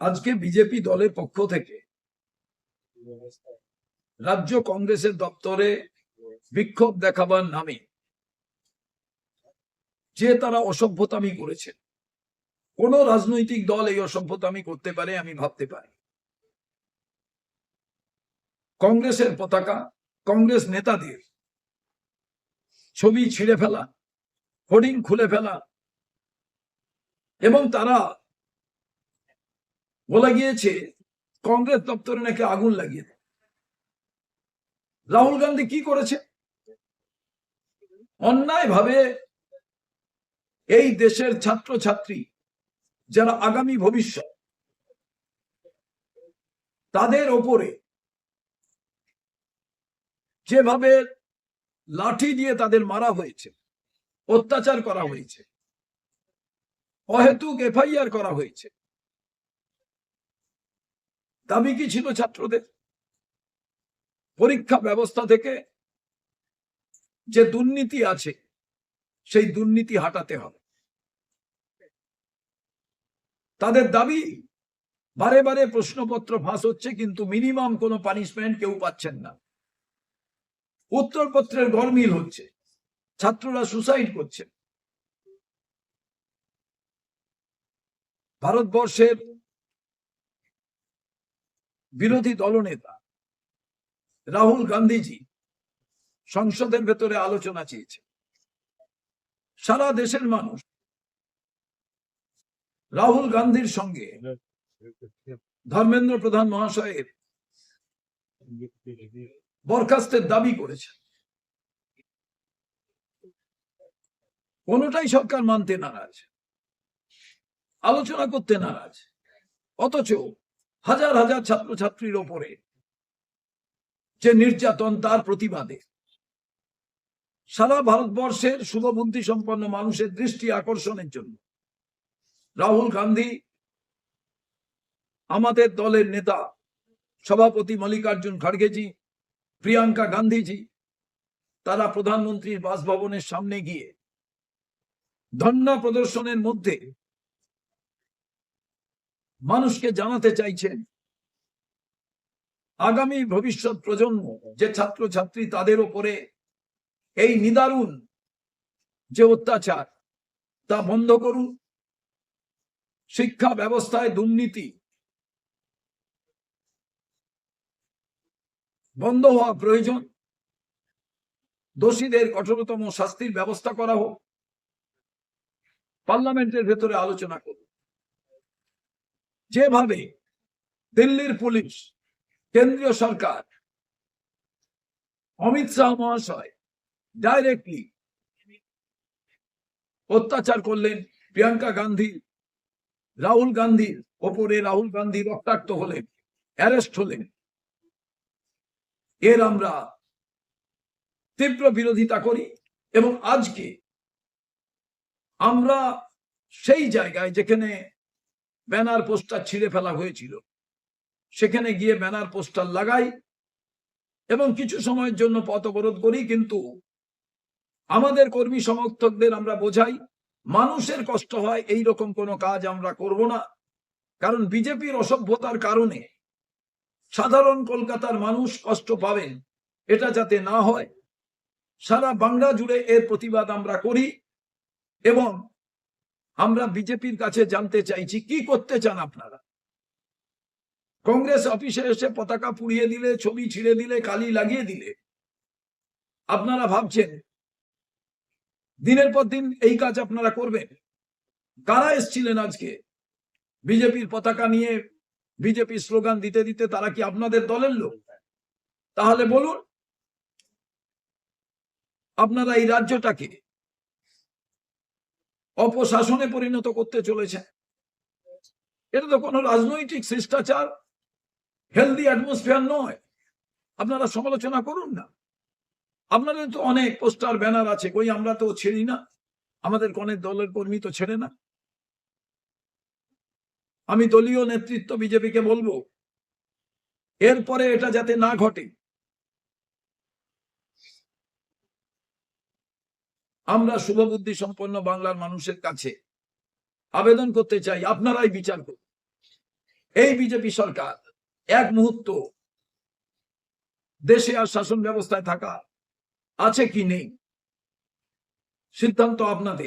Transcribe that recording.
আজকে বিজেপি দলের পক্ষ থেকে রাজ্য কংগ্রেসের দপ্তরে বিক্ষোভ দেখাবার নামে যে তারা অসভ্যতামি করেছে, কোন রাজনৈতিক দল এই অসভ্যতামি করতে পারে আমি ভাবতে পারি। কংগ্রেসের পতাকা, কংগ্রেস নেতাদের ছবি ছিঁড়ে ফেলা, হোর্ডিং খুলে ফেলা, এবং তারা বলা গিয়েছে কংগ্রেস দপ্তরে নাকি আগুন লাগিয়ে দেয়। রাহুল গান্ধী কি করেছে? অন্যায় ভাবে এই দেশের ছাত্রছাত্রী যারা আগামী ভবিষ্যৎ, তাদের ওপরে যেভাবে লাঠি দিয়ে তাদের মারা হয়েছে, অত্যাচার করা হয়েছে, অহেতুক এফআইআর করা হয়েছে, দাবি কি ছিল ছাত্রদের? পরীক্ষা ব্যবস্থা থেকে যে দুর্নীতি আছে সেই দুর্নীতি হাঁটাতে হবে। তাদের দাবি বারে বারে প্রশ্নপত্র ফাঁস হচ্ছে, কিন্তু মিনিমাম কোনো পানিশমেন্ট কেউ পাচ্ছেন না। উত্তরপত্রের গরমিল হচ্ছে, ছাত্ররা সুসাইড করছে। ভারতবর্ষের বিরোধী দলনেতা রাহুল গান্ধীজি সংসদের ভেতরে আলোচনা চেয়েছে। সারা দেশের মানুষ রাহুল গান্ধীর সঙ্গে ধর্মেন্দ্র প্রধান মহাশয়ের বরখাস্তের দাবি করেছে। কোনটাই সরকার মানতে নারাজ, আলোচনা করতে নারাজ, অথচ হাজার হাজার ছাত্রছাত্রীর ওপরে যে নির্যাতন, তার প্রতিবাদে সারা ভারতবর্ষের শুভবুদ্ধি সম্পন্ন মানুষের দৃষ্টি আকর্ষণের জন্য রাহুল গান্ধী, আমাদের দলের নেতা সভাপতি মল্লিকার্জুন খড়গেজি, প্রিয়াঙ্কা গান্ধীজি, তারা প্রধানমন্ত্রীর বাসভবনের সামনে গিয়ে ধর্ণা প্রদর্শনের মধ্যে মানুষকে জানাতে চাইছেন আগামী ভবিষ্যৎ প্রজন্ম যে ছাত্রছাত্রী, তাদের ওপরে এই নিদারুণ যে অত্যাচার, তা বন্ধ করুন। শিক্ষা ব্যবস্থায় দুর্নীতি বন্ধ হওয়া প্রয়োজন। দোষীদের কঠোরতম শাস্তির ব্যবস্থা করা হোক। পার্লামেন্টের ভেতরে আলোচনা করুন। যেভাবে দিল্লির পুলিশ, কেন্দ্রীয় সরকার, অমিত শাহ মহাশয় ডাইরেক্টলি অত্যাচার করলেন প্রিয়াঙ্কা গান্ধী, রাহুল গান্ধীর ওপরে, রাহুল গান্ধী রক্তাক্ত হলেন, অ্যারেস্ট হলেন, এর আমরা তীব্র বিরোধিতা করি। এবং আজকে আমরা সেই জায়গায় যেখানে ব্যানার পোস্টার ছিঁড়ে ফেলা হয়েছিল, সেখানে গিয়ে ব্যানার পোস্টার লাগাই এবং কিছু সময়ের জন্য পথ অবরোধ করি, কিন্তু আমাদের কর্মী সমর্থকদের আমরা বোঝাই মানুষের কষ্ট হয়, এই রকম কোনো কাজ আমরা করব না। কারণ বিজেপির অসভ্যতার কারণে সাধারণ কলকাতার মানুষ কষ্ট পাবেন, এটা যাতে না হয়। সারা বাংলা জুড়ে এর প্রতিবাদ আমরা করি এবং আমরা বিজেপির কাছে জানতে চাইছি কি করতে চান আপনারা। কংগ্রেস অফিসে এসে পতাকা পুড়িয়ে দিলে, ছবি ছিঁড়ে দিলে, কালি লাগিয়ে দিলে আপনারা ভাবছেন দিনের পর দিন এই কাজ আপনারা করবেন? কারা এসেছিলেন আজকে বিজেপির পতাকা নিয়ে, বিজেপি স্লোগান দিতে দিতে? তারা কি আপনাদের দলের লোক? তাহলে বলুন, আপনারা এই রাজ্যটাকে অপশাসনে পরিণত করতে চলেছেন। এটা তো কোনো রাজনৈতিক শিষ্টাচার, হেলদি অ্যাটমসফিয়ার নয়। আপনারা সমালোচনা করুন না। আপনাদের তো অনেক পোস্টার ব্যানার আছে, কই আমরা তো ছেড়ি না, আমাদের অনেক দলের কর্মী তো ছেড়ে না। আমি দলীয় নেতৃত্ব বিজেপিকে বলবো এরপরে এটা যাতে না ঘটে। আমরা শুভবুদ্ধি সম্পন্ন বাংলার মানুষের কাছে আবেদন করতে চাই, আপনারাই বিচার করুন। এই বিজেপি সরকার এক মুহূর্ত দেশে আর শাসন ব্যবস্থায় থাকা আছে কি নেই, সিদ্ধান্ত আপনাদের।